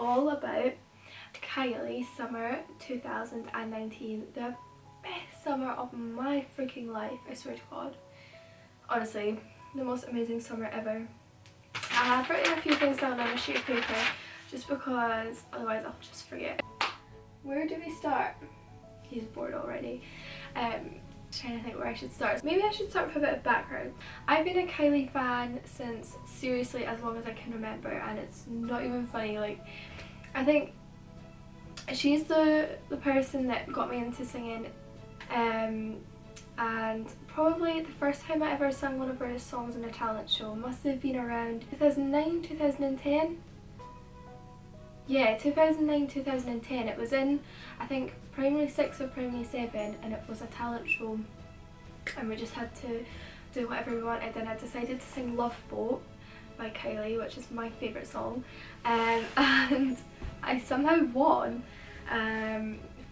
all about Kylie Summer 2019. The best summer of my freaking life, I swear to God. Honestly, the most amazing summer ever. I have written a few things down on a sheet of paper just because otherwise I'll just forget. Where do we start? He's bored already. Trying to think where I should start. Maybe I should start with a bit of background. I've been a Kylie fan since seriously as long as I can remember, and it's not even funny. Like, I think she's the person that got me into singing, and probably the first time I ever sang one of her songs in a talent show must have been around 2009, 2010. Yeah, 2009, 2010. It was in, I think, primary 6 or primary 7, and it was a talent show, and we just had to do whatever we wanted, and I decided to sing Love Boat by Kylie, which is my favourite song, and I somehow won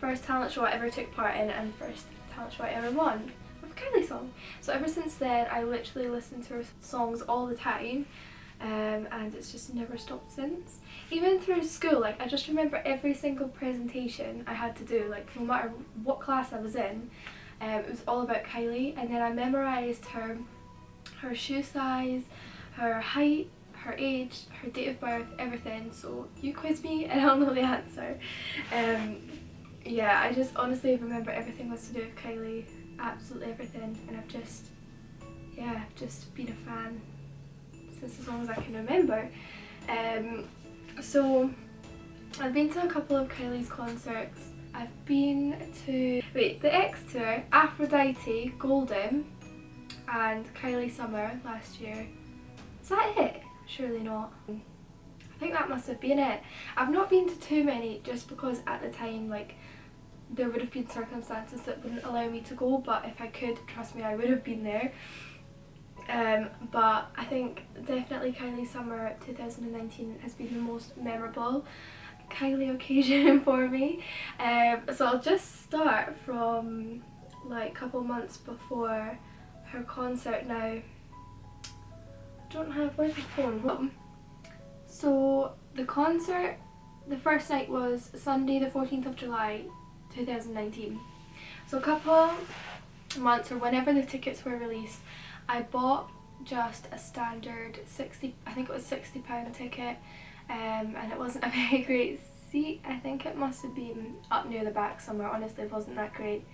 first talent show I ever took part in and first talent show I ever won with a Kylie song. So ever since then I literally listen to her songs all the time, and it's just never stopped since. Even through school, like, I just remember every single presentation I had to do, like, no matter what class I was in, it was all about Kylie. And then I memorised her shoe size, her height, her age, her date of birth, everything. So you quiz me and I'll know the answer. Yeah, I just honestly remember everything was to do with Kylie, absolutely everything, and I've just been a fan since as long as I can remember. So I've been to a couple of Kylie's concerts. I've been to the X Tour, Aphrodite, Golden, and Kylie Summer last year. Is that it? Surely not. I think that must have been it. I've not been to too many just because at the time, like, there would have been circumstances that wouldn't allow me to go, but if I could, trust me, I would have been there. But I think definitely Kylie Summer 2019 has been the most memorable Kylie occasion for me. So I'll just start from like a couple months before her concert now. I don't have, where's my phone? So the concert, the first night was Sunday the 14th of July 2019. So a couple months or whenever the tickets were released, I bought just a standard I think it was £60 ticket, and it wasn't a very great seat. I think it must have been up near the back somewhere. Honestly, it wasn't that great,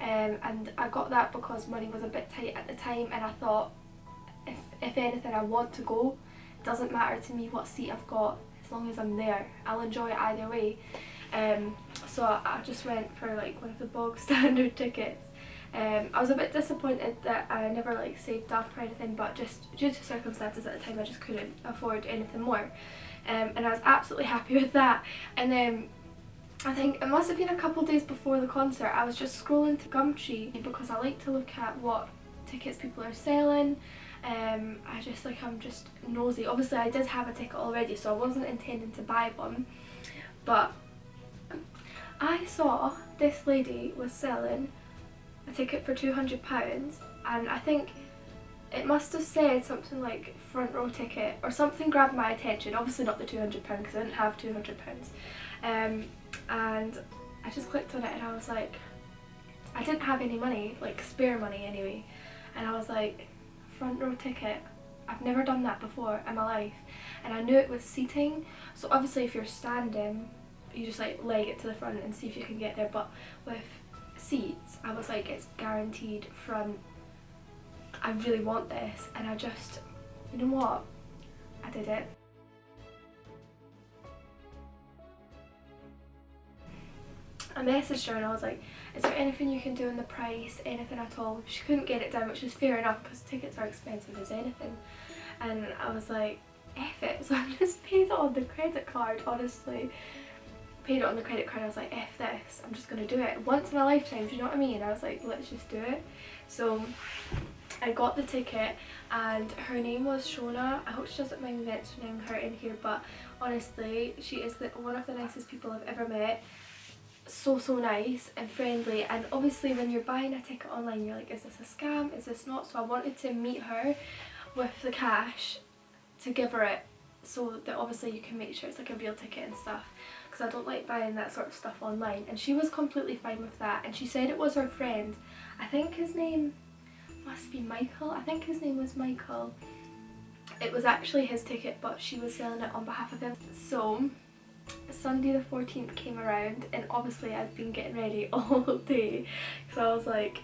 and I got that because money was a bit tight at the time, and I thought if anything I want to go. It doesn't matter to me what seat I've got, as long as I'm there. I'll enjoy it either way. So I just went for like one of the bog standard tickets. I was a bit disappointed that I never like saved up or anything, but just due to circumstances at the time I just couldn't afford anything more, and I was absolutely happy with that. And then I think it must have been a couple of days before the concert, I was just scrolling through Gumtree because I like to look at what tickets people are selling. I'm just nosy. Obviously I did have a ticket already, so I wasn't intending to buy one, but I saw this lady was selling a ticket for £200, and I think it must have said something like front row ticket or something grabbed my attention. Obviously not the £200 because I didn't have £200, and I just clicked on it and I was like, I didn't have any money, like spare money anyway, and I was like, front row ticket, I've never done that before in my life. And I knew it was seating, so obviously if you're standing you just like leg it to the front and see if you can get there, but with seats I was like, it's guaranteed front, I really want this. And I just, you know what, I did it. I messaged her and I was like, is there anything you can do on the price, anything at all? She couldn't get it down, which is fair enough because tickets are expensive as anything. And I was like, F it, so I just paid it on the credit card, honestly. Paid it on the credit card. I was like, F this, I'm just going to do it. Once in a lifetime, do you know what I mean? I was like, let's just do it. So I got the ticket, and her name was Shona. I hope she doesn't mind mentioning her in here, but honestly, she is one of the nicest people I've ever met. So nice and friendly, and obviously when you're buying a ticket online you're like, is this a scam, is this not? So I wanted to meet her with the cash to give her it so that obviously you can make sure it's like a real ticket and stuff, because I don't like buying that sort of stuff online. And she was completely fine with that, and she said it was her friend, I think his name must be Michael, I think his name was Michael. It was actually his ticket, but she was selling it on behalf of him. So Sunday the 14th came around, and obviously I'd been getting ready all day, so I was like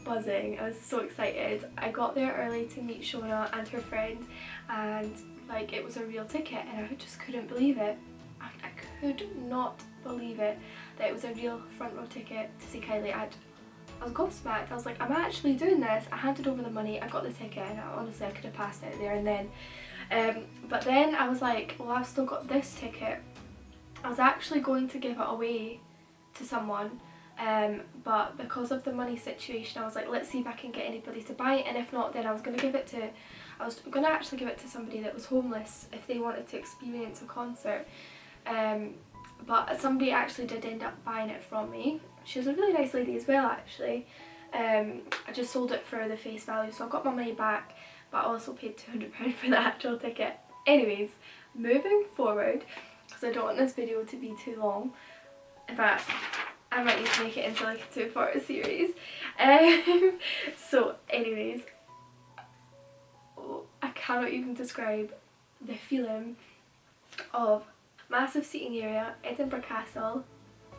buzzing. I was so excited. I got there early to meet Shona and her friend, and like it was a real ticket, and I just couldn't believe it. I could not believe it that it was a real front row ticket to see Kylie. I was gobsmacked. I was like, I'm actually doing this. I handed over the money, I got the ticket, and honestly I could have passed out there and then. But then I was like, well, I've still got this ticket. I was actually going to give it away to someone, but because of the money situation, I was like, let's see if I can get anybody to buy it, and if not, then I was going to actually give it to somebody that was homeless if they wanted to experience a concert. But somebody actually did end up buying it from me. She was a really nice lady as well, actually. I just sold it for the face value, so I got my money back, but I also paid £200 for the actual ticket. Anyways, moving forward, because I don't want this video to be too long. In fact, I might need to make it into like a 2-part series. So anyways, I cannot even describe the feeling of massive seating area, Edinburgh Castle,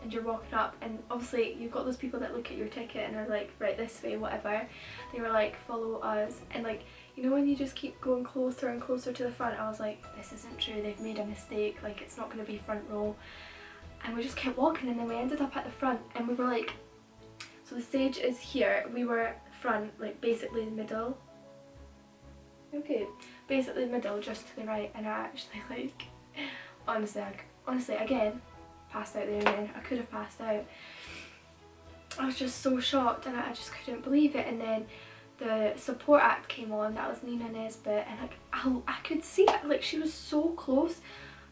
and you're walking up, and obviously you've got those people that look at your ticket and are like, right, this way, whatever. They were like, follow us, and like, you know when you just keep going closer and closer to the front, I was like, this isn't true, they've made a mistake, like it's not going to be front row. And we just kept walking, and then we ended up at the front, and we were like, so the stage is here, we were front, like basically the middle. Okay, basically the middle, just to the right, and I actually like, honestly again, passed out there again. I could have passed out. I was just so shocked, and I just couldn't believe it. And then the support act came on, that was Nina Nesbitt, and like I could see it, like she was so close.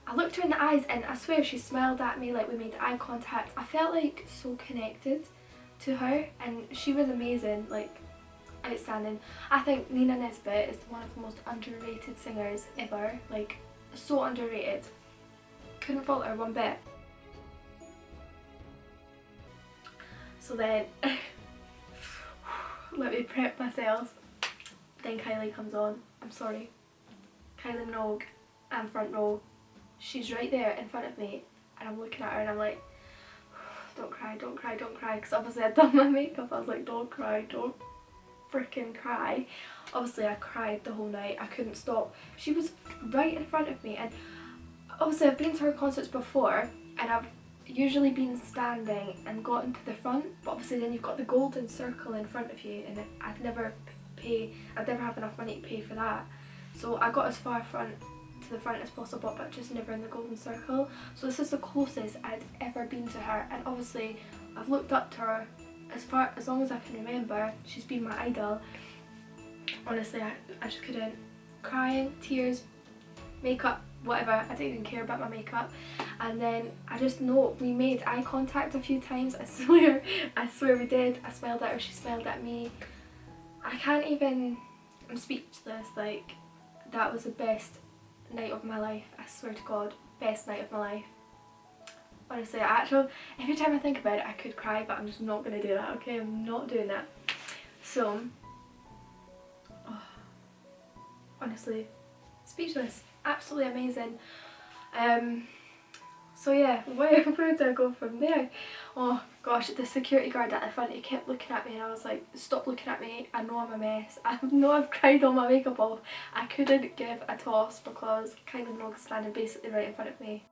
I looked her in the eyes, and I swear she smiled at me, like we made eye contact. I felt like so connected to her, and she was amazing, like outstanding. I think Nina Nesbitt is one of the most underrated singers ever, like so underrated. Couldn't fault her one bit. So then, let me prep myself. Then Kylie comes on. I'm sorry. Kylie Minogue, I'm front row. She's right there in front of me, and I'm looking at her and I'm like, don't cry, don't cry, don't cry. Because obviously I'd done my makeup. I was like, don't cry, don't freaking cry. Obviously I cried the whole night. I couldn't stop. She was right in front of me, and obviously I've been to her concerts before, and I've usually been standing and gotten to the front, but obviously then you've got the golden circle in front of you, and I'd never have enough money to pay for that. So I got as far to the front as possible, but just never in the golden circle. So this is the closest I'd ever been to her, and obviously I've looked up to her as long as I can remember. She's been my idol. Honestly, I just couldn't. Crying, tears, makeup, whatever, I didn't even care about my makeup. And then I just know we made eye contact a few times. I swear we did. I smiled at her, she smiled at me. I'm speechless. Like, that was the best night of my life. I swear to God, best night of my life. Honestly, every time I think about it I could cry, but I'm just not going to do that, okay? I'm not doing that. So, honestly, speechless. Absolutely amazing. So yeah, where do I go from there? Oh gosh, the security guard at the front, he kept looking at me, and I was like, stop looking at me, I know I'm a mess. I know I've cried all my makeup off. I couldn't give a toss because Kylie Minogue was standing basically right in front of me.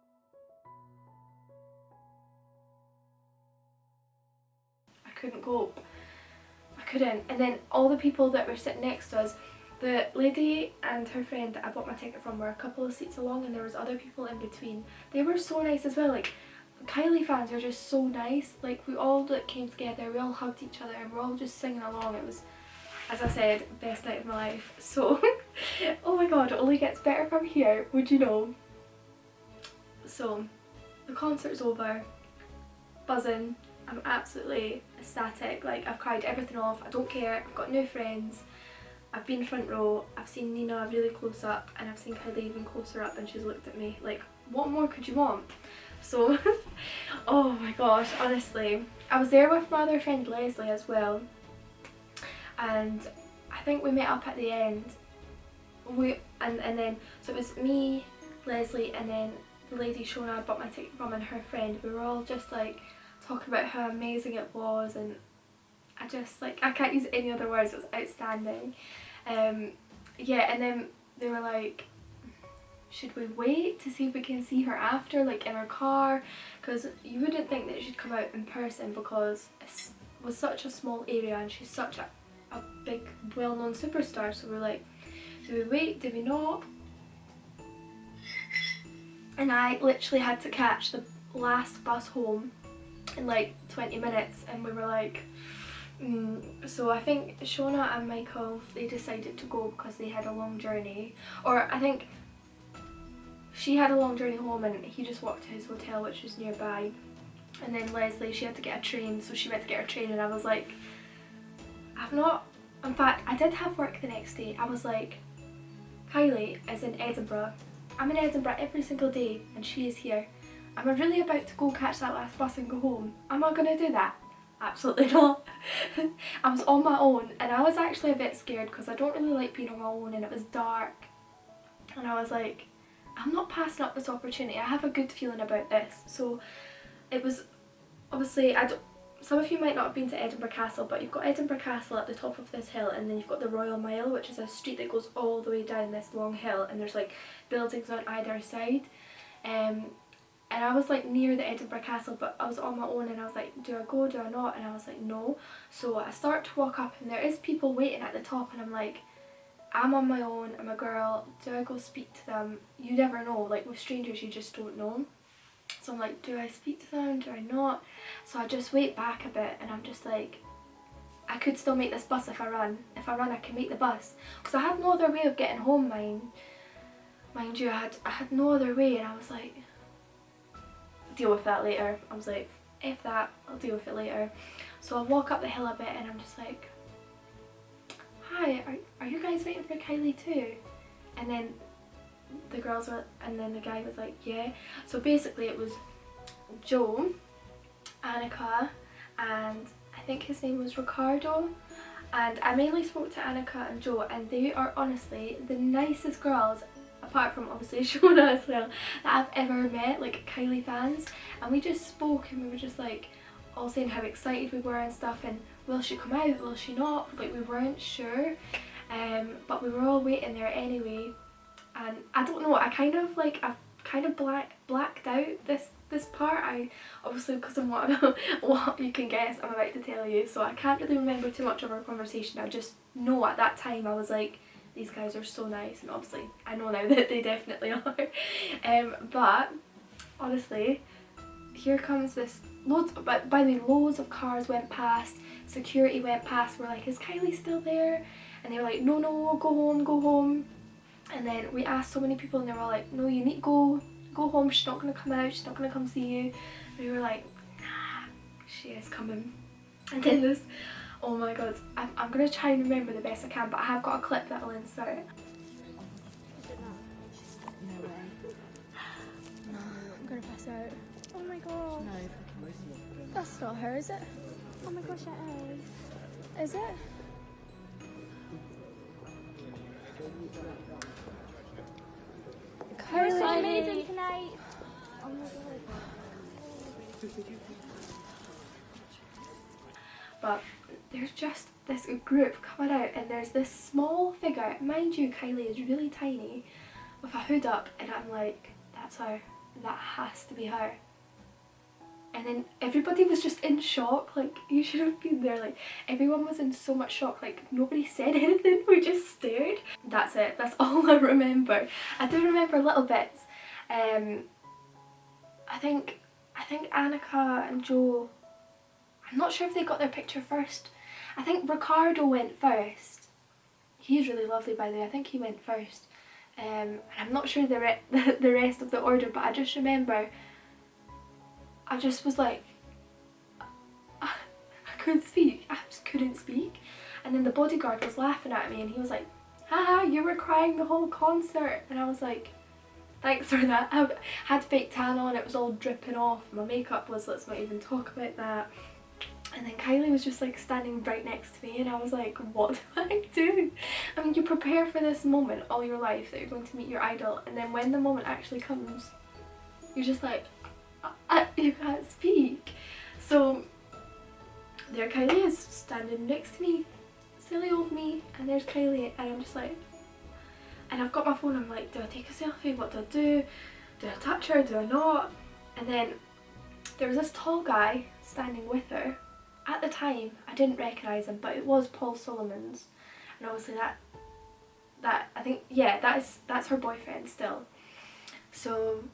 I couldn't cope. I couldn't. And then all the people that were sitting next to us, the lady and her friend that I bought my ticket from were a couple of seats along, and there was other people in between. They were so nice as well. Like, Kylie fans are just so nice. Like, we all came together, we all hugged each other, and we're all just singing along. It was, as I said, best night of my life. So, oh my god, it only gets better from here, would you know? So, the concert's over, buzzing. I'm absolutely ecstatic. Like, I've cried everything off. I don't care. I've got new friends. I've been front row, I've seen Nina really close up, and I've seen Kylie even closer up, and she's looked at me like, what more could you want? So, oh my gosh, honestly. I was there with my other friend Leslie as well, and I think we met up at the end. And then, so it was me, Leslie, and then the lady Shona I bought my ticket from and her friend. We were all just like talking about how amazing it was, and I just like, I can't use any other words, it was outstanding. Yeah, and then they were like, should we wait to see if we can see her after, like in her car, because you wouldn't think that she'd come out in person because it was such a small area and she's such a big well-known superstar. So we're like, do we wait, do we not? And I literally had to catch the last bus home in like 20 minutes, and we were like, So I think Shona and Michael, they decided to go because they had a long journey, or I think she had a long journey home and he just walked to his hotel, which was nearby. And then Leslie, she had to get a train, so she went to get her train, and I was like, in fact I did have work the next day. I was like, Kylie is in Edinburgh. I'm in Edinburgh every single day and she is here. Am I really about to go catch that last bus and go home? Am I gonna do that? Absolutely not. I was on my own, and I was actually a bit scared because I don't really like being on my own, and it was dark, and I was like, I'm not passing up this opportunity. I have a good feeling about this. So it was, obviously, some of you might not have been to Edinburgh Castle, but you've got Edinburgh Castle at the top of this hill, and then you've got the Royal Mile, which is a street that goes all the way down this long hill, and there's like buildings on either side. And I was like near the Edinburgh Castle, but I was on my own, and I was like, do I go, do I not? And I was like, no. So I start to walk up, and there is people waiting at the top, and I'm like, I'm on my own, I'm a girl, do I go speak to them? You never know, like with strangers you just don't know. So I'm like, do I speak to them, do I not? So I just wait back a bit, and I'm just like, I could still make this bus if I run. If I run I can make the bus. Because I had no other way of getting home, mind you, I had no other way, and I was like, deal with that later. I was like, F that, I'll deal with it later. So I walk up the hill a bit, and I'm just like, hi, are you guys waiting for Kylie too? And then the girls were, and then the guy was like, yeah. So basically it was Joe, Annika, and I think his name was Ricardo. And I mainly spoke to Annika and Joe, and they are honestly the nicest girls, apart from obviously Shona as well, that I've ever met, like Kylie fans. And we just spoke, and we were just like all saying how excited we were and stuff, and will she come out, will she not, like we weren't sure, but we were all waiting there anyway. And I don't know, I've kind of blacked out this part. I obviously, because of what you can guess I'm about to tell you, so I can't really remember too much of our conversation. I just know at that time I was like, these guys are so nice, and obviously I know now that they definitely are. But honestly, here comes this but by the way, loads of cars went past, security went past. We're like, is Kylie still there? And they were like, no, go home. And then we asked so many people, and they were all like, no, you need to go home, she's not going to come out, she's not going to come see you. And we were like, nah, she is coming. And then this, oh my god, I'm going to try and remember the best I can, but I have got a clip that will insert. No way. No, I'm going to pass out. Oh my god. No. That's not her, is it? Oh my gosh, it is. Is it? Kylie. You're so amazing tonight. Oh my god. But there's just this group coming out, and there's this small figure. Mind you, Kylie is really tiny, with a hood up, and I'm like, that's her. That has to be her. And then everybody was just in shock, like, you should have been there, like, everyone was in so much shock, like, nobody said anything, we just stared. That's it, that's all I remember. I do remember little bits. I think Annika and Joe, I'm not sure if they got their picture first. I think Ricardo went first. He's really lovely, by the way, I think he went first. And I'm not sure the rest of the order, but I just remember I just was like, I couldn't speak. I just couldn't speak. And then the bodyguard was laughing at me and he was like, haha, you were crying the whole concert. And I was like, thanks for that. I had fake tan on, it was all dripping off. My makeup was, let's not even talk about that. And then Kylie was just like standing right next to me and I was like, what do I do? I mean, you prepare for this moment all your life that you're going to meet your idol, and then when the moment actually comes, you're just like, you can't speak. So there Kylie is, standing next to me, silly old me, and there's Kylie, and I'm just like, and I've got my phone, I'm like, do I take a selfie? What do I do? Do I touch her? Do I not? And then there was this tall guy standing with her. At the time, I didn't recognise him, but it was Paul Solomon's, and obviously that I think, yeah, that's her boyfriend still. So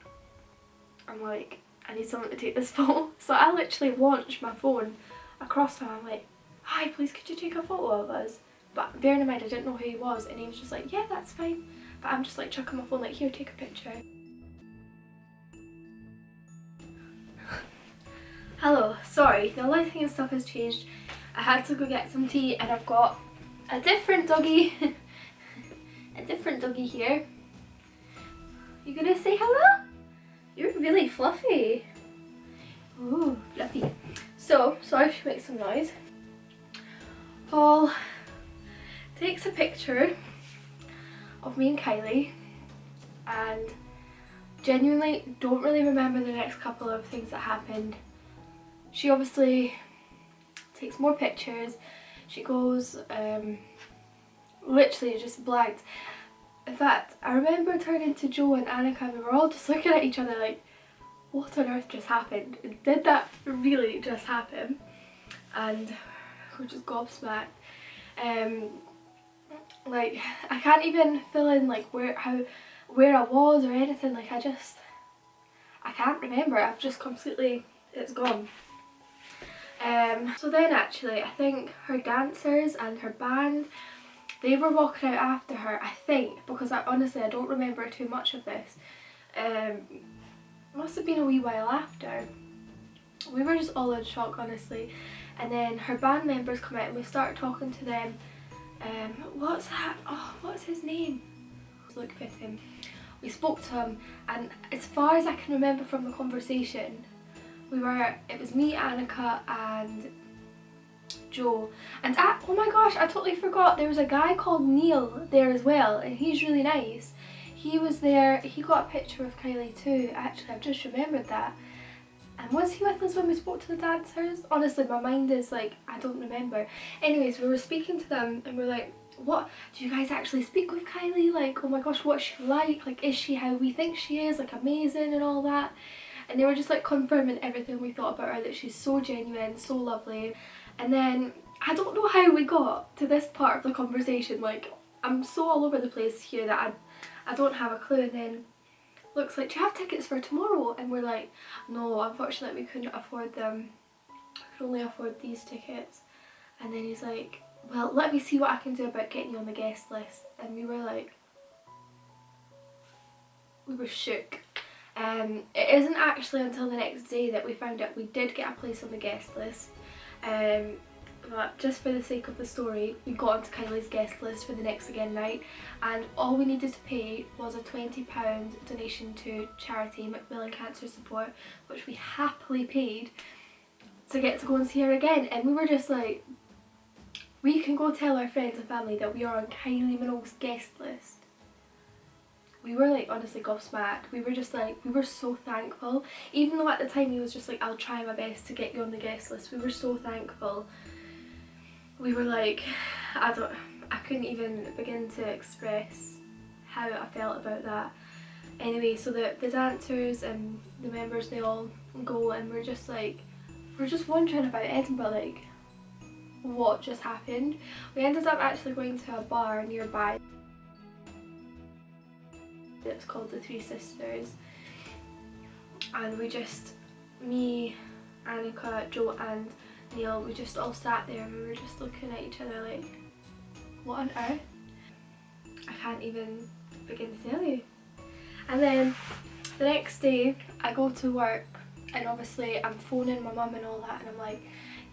I'm like, I need someone to take this photo. So I literally launched my phone across to him. I'm like, hi, please could you take a photo of us? But bearing in mind I didn't know who he was, and he was just like, yeah, that's fine. But I'm just like chucking my phone like, here, take a picture. Hello, sorry, the lighting and stuff has changed. I had to go get some tea and I've got a different doggy. A different doggy here. You gonna say hello? You're really fluffy. Ooh, fluffy. So, sorry if she makes some noise. Paul takes a picture of me and Kylie, and genuinely don't really remember the next couple of things that happened. She obviously takes more pictures. She goes, literally just blanked. In fact, I remember turning to Joe and Annika and we were all just looking at each other like, what on earth just happened? Did that really just happen? And we're just gobsmacked. Like, I can't even fill in like where I was or anything. Like, I can't remember. I've just completely, it's gone. So then actually, I think her dancers and her band, they were walking out after her, I think, because honestly I don't remember too much of this. Must have been a wee while after. We were just all in shock, honestly. And then her band members come out and we started talking to them. What's that? Oh, what's his name? Look at him. We spoke to him, and as far as I can remember from the conversation, it was me, Annika and Joe, and oh my gosh, I totally forgot, there was a guy called Neil there as well, and he's really nice. He was there, he got a picture of Kylie too, actually I've just remembered that. And was he with us when we spoke to the dancers? Honestly, my mind is like, I don't remember. Anyways, we were speaking to them and we're like, what, do you guys actually speak with Kylie? Like, oh my gosh, what's she like? Like, is she how we think she is? Like, amazing and all that. And they were just like confirming everything we thought about her, that she's so genuine, so lovely. And then I don't know how we got to this part of the conversation. Like, I'm so all over the place here that I don't have a clue. And then looks like, do you have tickets for tomorrow? And we're like, no, unfortunately we couldn't afford them. I could only afford these tickets. And then he's like, well, let me see what I can do about getting you on the guest list. And we were like, we were shook. It isn't actually until the next day that we found out we did get a place on the guest list. But just for the sake of the story, we got onto Kylie's guest list for the Next Again night, and all we needed to pay was a £20 donation to charity Macmillan Cancer Support, which we happily paid to get to go and see her again. And we were just like, we can go tell our friends and family that we are on Kylie Minogue's guest list. We were like honestly gobsmacked. We were just like, we were so thankful. Even though at the time he was just like, I'll try my best to get you on the guest list. We were so thankful. We were like, I couldn't even begin to express how I felt about that. Anyway, so the dancers and the members, they all go, and we're just wondering about Edinburgh, like, what just happened. We ended up actually going to a bar nearby. It's called the Three Sisters, and me, Annika, Joe and Neil, we just all sat there and we were just looking at each other like, what on earth? I can't even begin to tell you. And then the next day I go to work, and obviously I'm phoning my mum and all that, and I'm like,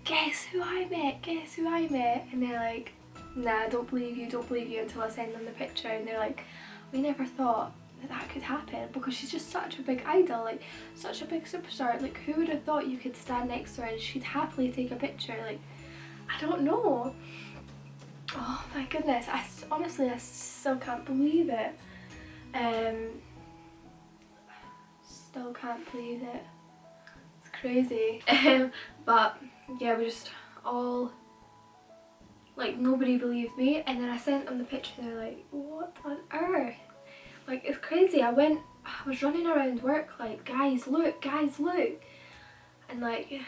guess who I met, guess who I met? And they're like, nah, don't believe you until I send them the picture, and they're like, we never thought that could happen, because she's just such a big idol, like such a big superstar. Like, who would have thought you could stand next to her and she'd happily take a picture? Like, I don't know. Oh my goodness, honestly I still can't believe it. Still can't believe it. It's crazy. But yeah, we just all, like, nobody believed me, and then I sent them the picture and they're like, what on earth? Like, it's crazy. I was running around work like, guys look, and like,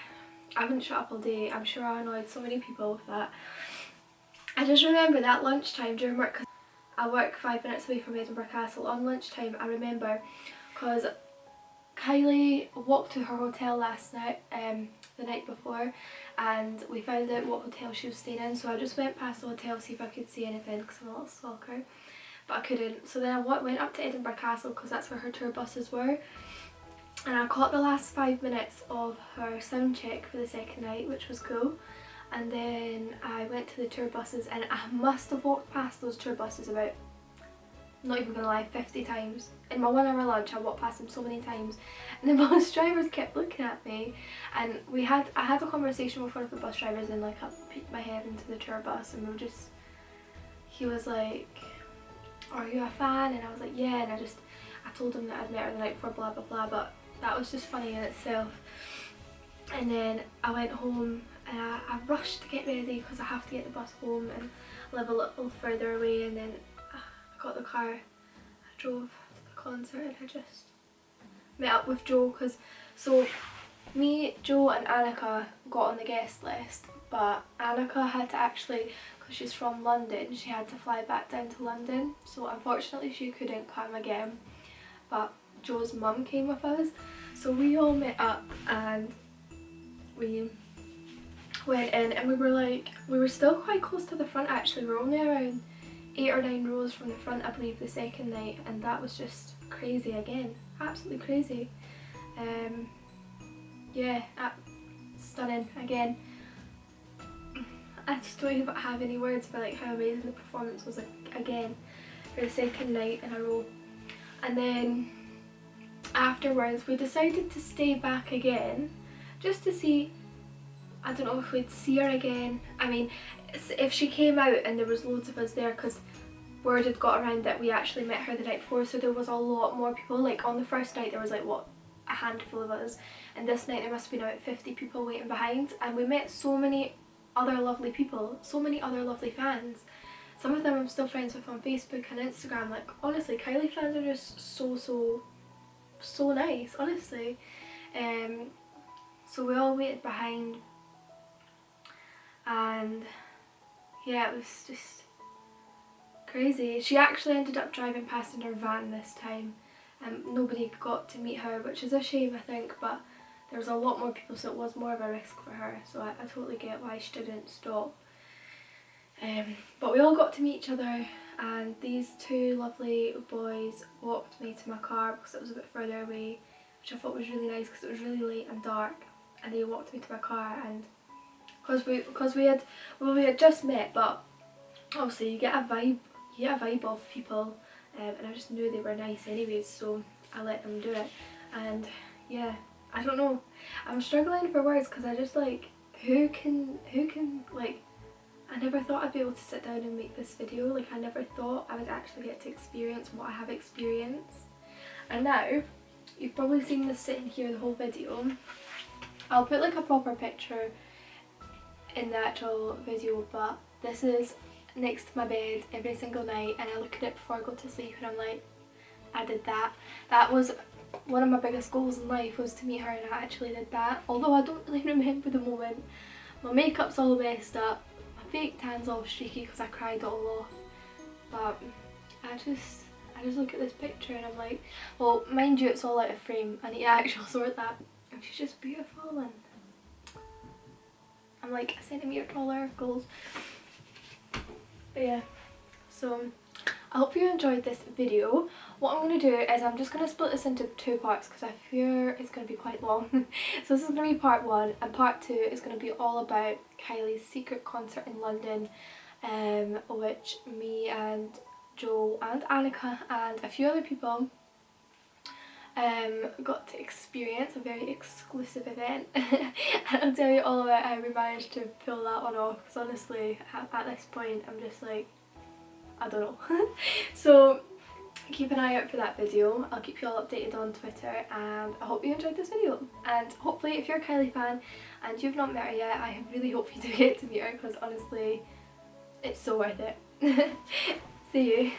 I wouldn't shut up all day. I'm sure I annoyed so many people with that. I just remember that lunchtime during work, because I work 5 minutes away from Edinburgh Castle. On lunchtime I remember, because Kylie walked to her hotel last night, the night before, and we found out what hotel she was staying in, so I just went past the hotel to see if I could see anything, because I'm a little stalker, but I couldn't. So then I went up to Edinburgh Castle, because that's where her tour buses were, and I caught the last 5 minutes of her sound check for the second night, which was cool. And then I went to the tour buses, and I must have walked past those tour buses about, not even gonna lie, 50 times. In my 1 hour lunch I walked past them so many times, and the bus drivers kept looking at me, and I had a conversation with one of the bus drivers, and like I peeked my head into the tour bus, and he was like, are you a fan? And I was like, yeah, and I told him that I'd met her the night before, blah blah blah, but that was just funny in itself. And then I went home, and I rushed to get ready because I have to get the bus home and live a little further away, and then I got the car, I drove to the concert, and I just met up with Joe, because me, Joe and Annika got on the guest list, but Annika had to actually, because she's from London, she had to fly back down to London, so unfortunately she couldn't come again, but Joe's mum came with us, so we all met up and we went in, and we were still quite close to the front actually. We were only around 8 or 9 rows from the front, I believe, the second night, and that was just crazy again, absolutely crazy. Yeah, stunning again. I just don't even have any words for like how amazing the performance was, like, again, for the second night in a row. And then afterwards we decided to stay back again just to see, I don't know if we'd see her again. I mean, if she came out and there was loads of us there, because word had got around that we actually met her the night before, so there was a lot more people. Like on the first night there was like, what, a handful of us, and this night there must have been about 50 people waiting behind, and we met so many other lovely people, so many other lovely fans. Some of them I'm still friends with on Facebook and Instagram. Like, honestly, Kylie fans are just so nice, honestly. So we all waited behind, and yeah, it was just crazy. She actually ended up driving past in her van this time, and nobody got to meet her, which is a shame, I think, but there was a lot more people, so it was more of a risk for her, so I totally get why she didn't stop. But we all got to meet each other, and these two lovely boys walked me to my car because it was a bit further away, which I thought was really nice because it was really late and dark, and they walked me to my car. And because we had just met, but obviously you get a vibe of people, and I just knew they were nice anyways, so I let them do it. And yeah, I don't know, I'm struggling for words because I just, like, who can like, I never thought I'd be able to sit down and make this video. Like, I never thought I would actually get to experience what I have experienced. And now, you've probably seen this sitting here the whole video. I'll put like a proper picture in the actual video, but this is next to my bed every single night, and I look at it before I go to sleep and I'm like, I did that. That was one of my biggest goals in life, was to meet her, and I actually did that. Although I don't really remember the moment. My makeup's all messed up, my fake tan's all streaky because I cried it all off, but I just look at this picture and I'm like, well, mind you, it's all out of frame, I need to actually sort that, and she's just beautiful, and I'm like a centimetre taller, goals. But yeah, so I hope you enjoyed this video. What I'm going to do is I'm just going to split this into 2 parts because I fear it's going to be quite long. So this is going to be part 1, and part 2 is going to be all about Kylie's secret concert in London, which me and Joe and Annika and a few other people got to experience, a very exclusive event. I'll tell you all about how we managed to pull that one off, because honestly at this point I'm just like, I don't know. So keep an eye out for that video. I'll keep you all updated on Twitter, and I hope you enjoyed this video. And hopefully if you're a Kylie fan and you've not met her yet, I really hope you do get to meet her, because honestly it's so worth it. See you.